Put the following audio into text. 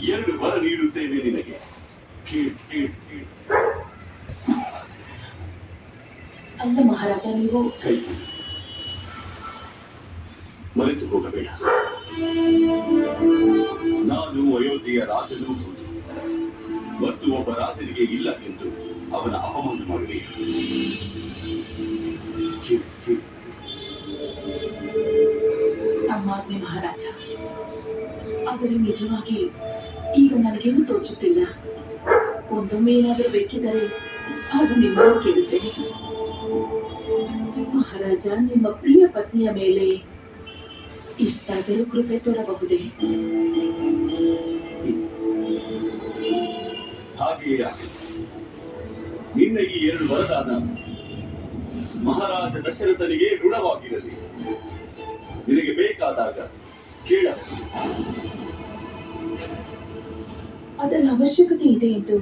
2 ವರ ನೀಡುತ್ತೇನೆ ನಿನಗೆ. ಅಲ್ಲ ಮಹಾರಾಜ, ನೀವು ಕೈ ಮರೆತು ಹೋಗಬೇಡ. ನಾನು ಅಯೋಧ್ಯೆಯ ರಾಜನೂ ಹೌದು, ಮತ್ತು ಒಬ್ಬ ರಾಜನಿಗೆ ಇಲ್ಲ ಎಂದು ಅವನ ಅಪಮಾನ ಮಾಡುವೆ. ತಮ್ಮಾಜ್ಞೆ ಮಹಾರಾಜ. ಆದರೆ ನಿಜವಾಗಿ ಈಗ ನನಗೇನು ತೋಚುತ್ತಿಲ್ಲ. ಒಂದೊಮ್ಮೆ ಏನಾದರೂ ಬೇಕಿದ್ದರೆ ಆಗ ನಿಮ್ಮನ್ನು ಕೇಳುತ್ತೇನೆ. ಮಹಾರಾಜ, ನಿಮ್ಮ ಪ್ರಿಯ ಪತ್ನಿಯ ಮೇಲೆ ಇಷ್ಟಾದರೂ ಕೃಪೆ ತೋರಬಹುದೇ? ಹಾಗೆಯೇ ಆಗಲಿ. ನಿನ್ನ ಈ 2 ವರದಾನ ಮಹಾರಾಜ ದಶರಥನಿಗೆ ಋಣವಾಗಿರಲಿ. ನಿನಗೆ ಬೇಕಾದಾಗ ಕೇಳಬಹುದು. ಅದರ ಅವಶ್ಯಕತೆ ಇದೆ ಎಂದು